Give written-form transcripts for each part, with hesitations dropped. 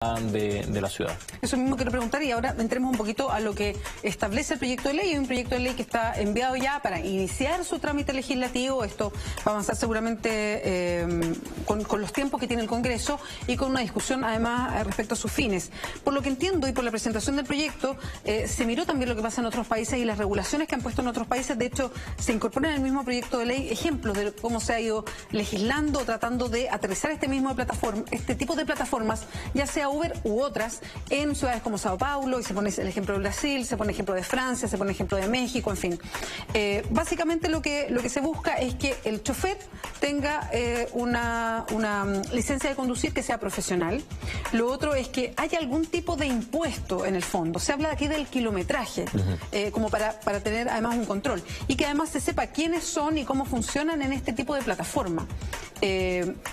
de la ciudad. Eso mismo quiero preguntar, y ahora entremos un poquito a lo que establece el proyecto de ley. Hay un proyecto de ley que está enviado ya para iniciar su trámite legislativo. Esto va a avanzar seguramente con los tiempos que tiene el Congreso y con una discusión además respecto a sus fines. Por lo que entiendo y por la presentación del proyecto, se miró también lo que pasa en otros países y las regulaciones que han puesto en otros países. De hecho, se incorporan en el mismo proyecto de ley ejemplos de cómo se ha ido legislando, tratando de aterrizar este tipo de plataformas, ya sea Uber u otras, en ciudades como Sao Paulo, y se pone el ejemplo de Brasil, se pone el ejemplo de Francia, se pone el ejemplo de México, en fin. Básicamente lo que se busca es que el chofer tenga una licencia de conducir que sea profesional. Lo otro es que haya algún tipo de impuesto en el fondo. Se habla aquí del kilometraje, como para tener además un control. Y que además se sepa quiénes son y cómo funcionan en este tipo de plataforma.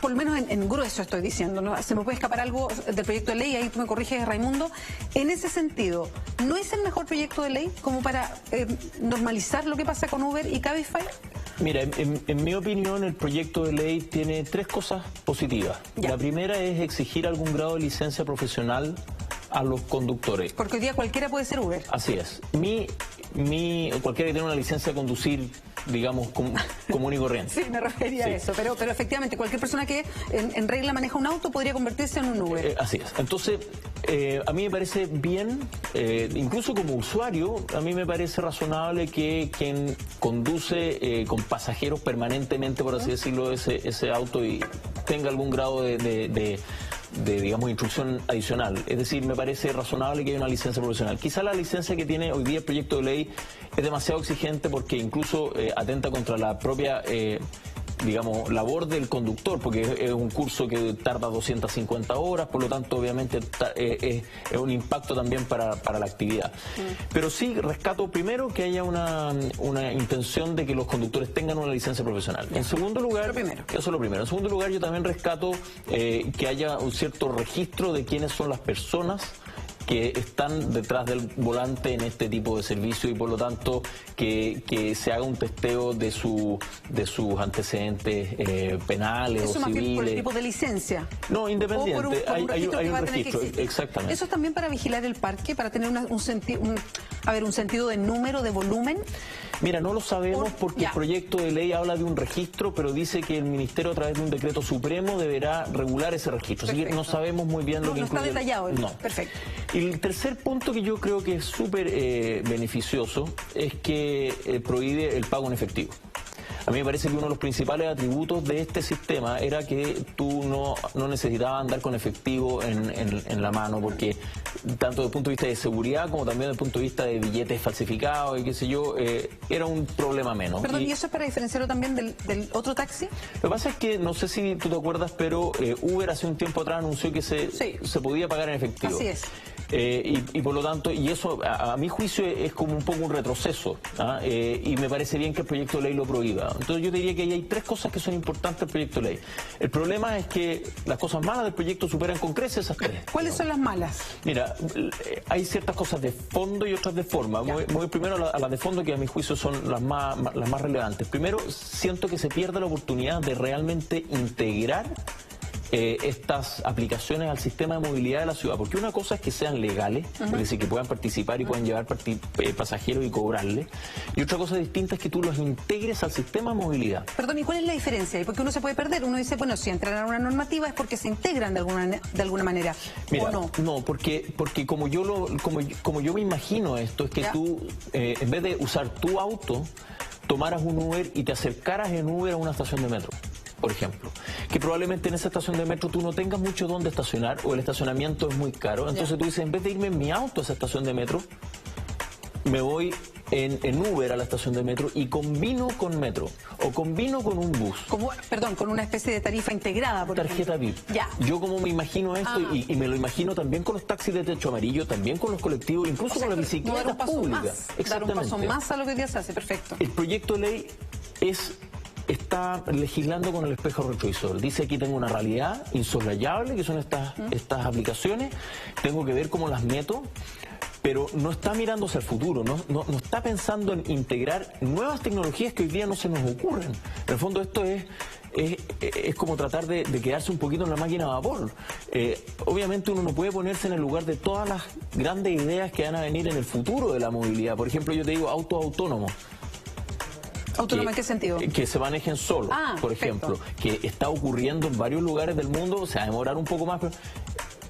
Por lo menos en grueso estoy diciendo, ¿no? Se me puede escapar algo del proyecto de ley, ahí tú me corriges, Raimundo. En ese sentido, ¿no es el mejor proyecto de ley como para normalizar lo que pasa con Uber y Cabify? Mira, en mi opinión, el proyecto de ley tiene tres cosas positivas. Ya. La primera es exigir algún grado de licencia profesional a los conductores. Porque hoy día cualquiera puede ser Uber. Así es. Cualquiera que tenga una licencia de conducir, digamos, común y corriente. Sí, me refería a eso, pero efectivamente cualquier persona que en regla maneja un auto podría convertirse en un Uber. Así es. Entonces, a mí me parece bien, incluso como usuario, a mí me parece razonable que quien conduce con pasajeros permanentemente, por así decirlo, ese auto y tenga algún grado de digamos, instrucción adicional. Es decir, me parece razonable que haya una licencia profesional. Quizá la licencia que tiene hoy día el proyecto de ley es demasiado exigente porque incluso atenta contra la propia digamos, labor del conductor, porque es un curso que tarda 250 horas, por lo tanto, obviamente, es un impacto también para la actividad. Pero sí rescato primero que haya una intención de que los conductores tengan una licencia profesional. En segundo lugar, eso es lo primero. En segundo lugar, yo también rescato que haya un cierto registro de quiénes son las personas que están detrás del volante en este tipo de servicio y por lo tanto que se haga un testeo de sus antecedentes penales o civiles. ¿Eso más bien por el tipo de licencia? No, independiente, hay un registro, exactamente. ¿Eso es también para vigilar el parque, para tener un sentido de número, de volumen? Mira, no lo sabemos porque el proyecto de ley habla de un registro, pero dice que el Ministerio a través de un decreto supremo deberá regular ese registro. Así que no sabemos muy bien lo que incluye. No está detallado. No. Perfecto. Y el tercer punto que yo creo que es súper beneficioso es que prohíbe el pago en efectivo. A mí me parece que uno de los principales atributos de este sistema era que tú no necesitabas andar con efectivo en la mano, porque tanto desde el punto de vista de seguridad como también desde el punto de vista de billetes falsificados y qué sé yo, era un problema menos. Perdón, ¿y eso es para diferenciarlo también del otro taxi? Lo que pasa es que, no sé si tú te acuerdas, pero Uber hace un tiempo atrás anunció que se podía pagar en efectivo. Así es. Y por lo tanto, y eso a mi juicio es como un poco un retroceso, y me parece bien que el proyecto de ley lo prohíba. Entonces yo diría que ahí hay tres cosas que son importantes del proyecto de ley. El problema es que las cosas malas del proyecto superan con creces esas tres. ¿Cuáles son las malas? Mira, hay ciertas cosas de fondo y otras de forma. Voy primero a las de fondo, que a mi juicio son las más relevantes. Primero, siento que se pierde la oportunidad de realmente integrar estas aplicaciones al sistema de movilidad de la ciudad, porque una cosa es que sean legales, es decir, que puedan participar y puedan llevar pasajeros y cobrarles, y otra cosa distinta es que tú los integres al sistema de movilidad. Perdón, ¿y cuál es la diferencia? Porque uno se puede perder, uno dice, bueno, si entran a una normativa es porque se integran de alguna manera. Mira, ¿o no? No, porque como yo me imagino esto, es que tú, en vez de usar tu auto, tomaras un Uber y te acercaras en Uber a una estación de metro, por ejemplo, que probablemente en esa estación de metro tú no tengas mucho dónde estacionar o el estacionamiento es muy caro. Entonces tú dices, en vez de irme en mi auto a esa estación de metro, me voy en Uber a la estación de metro y combino con metro o combino con un bus. Con una especie de tarifa integrada, por tarjeta ejemplo. VIP. Yo como me imagino esto y me lo imagino también con los taxis de techo amarillo, también con los colectivos, incluso con las bicicletas públicas. Dar un paso más a lo que hoy día se hace, perfecto. El proyecto de ley está legislando con el espejo retrovisor. Dice aquí tengo una realidad insoslayable, que son estas aplicaciones, tengo que ver cómo las meto, pero no está mirándose al futuro, no está pensando en integrar nuevas tecnologías que hoy día no se nos ocurren. En el fondo esto es como tratar de quedarse un poquito en la máquina a vapor. Obviamente uno no puede ponerse en el lugar de todas las grandes ideas que van a venir en el futuro de la movilidad. Por ejemplo, yo te digo autos autónomos. ¿Autónomo en qué sentido? Que se manejen solos, por ejemplo, que está ocurriendo en varios lugares del mundo, o sea, va a demorar un poco más,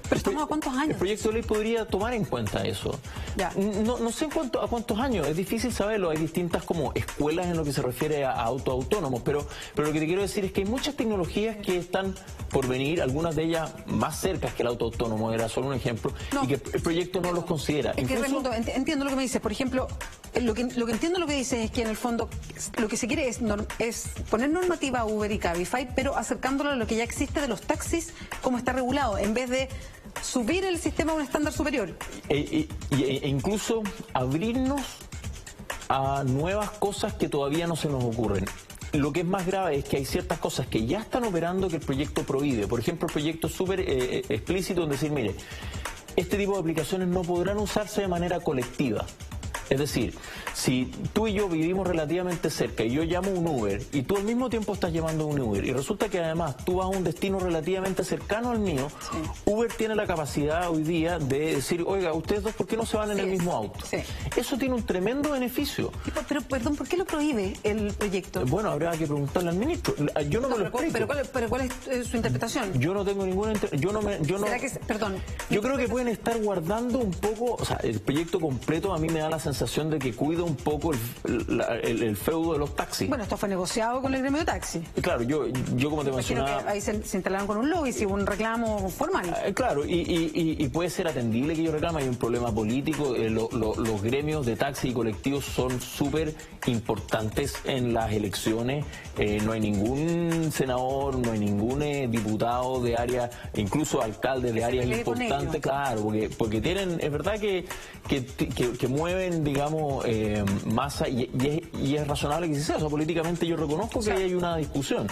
pero estamos a cuántos años. El proyecto de ley podría tomar en cuenta eso. Ya. No sé a cuántos años, es difícil saberlo, hay distintas como escuelas en lo que se refiere a autos autónomos, pero lo que te quiero decir es que hay muchas tecnologías que están por venir, algunas de ellas más cercas que el auto autónomo, era solo un ejemplo, y que el proyecto no los considera. Es que, Raimundo, entiendo lo que me dices. Por ejemplo, lo que entiendo lo que dices es que en el fondo lo que se quiere es poner normativa a Uber y Cabify, pero acercándolo a lo que ya existe de los taxis, como está regulado, en vez de subir el sistema a un estándar superior. E incluso abrirnos a nuevas cosas que todavía no se nos ocurren. Lo que es más grave es que hay ciertas cosas que ya están operando que el proyecto prohíbe. Por ejemplo, el proyecto es súper explícito en decir, mire, este tipo de aplicaciones no podrán usarse de manera colectiva. Es decir, si tú y yo vivimos relativamente cerca y yo llamo un Uber y tú al mismo tiempo estás llamando un Uber y resulta que además tú vas a un destino relativamente cercano al mío, sí. Uber tiene la capacidad hoy día de decir, oiga, ustedes dos, ¿por qué no se van en el mismo auto? Sí. Eso tiene un tremendo beneficio. Pero, perdón, ¿por qué lo prohíbe el proyecto? Bueno, habrá que preguntarle al ministro. Yo no me lo explico. Pero ¿cuál es su interpretación? Yo no tengo ninguna Perdón. Yo creo que pueden estar guardando un poco, o sea, el proyecto completo a mí me da la sensación de que cuida un poco el feudo de los taxis. Bueno, esto fue negociado con el gremio de taxi. Claro, yo como te mencionaba... Que ahí se instalaron con un lobby, si hubo un reclamo formal. Claro, y puede ser atendible que ellos reclamen, hay un problema político, los gremios de taxi y colectivos son súper importantes en las elecciones, no hay ningún senador, no hay ningún diputado de área, incluso alcalde de áreas importantes, claro, porque tienen, es verdad que mueven, digamos, masa y es razonable que se sea. O sea, políticamente yo reconozco que hay una discusión.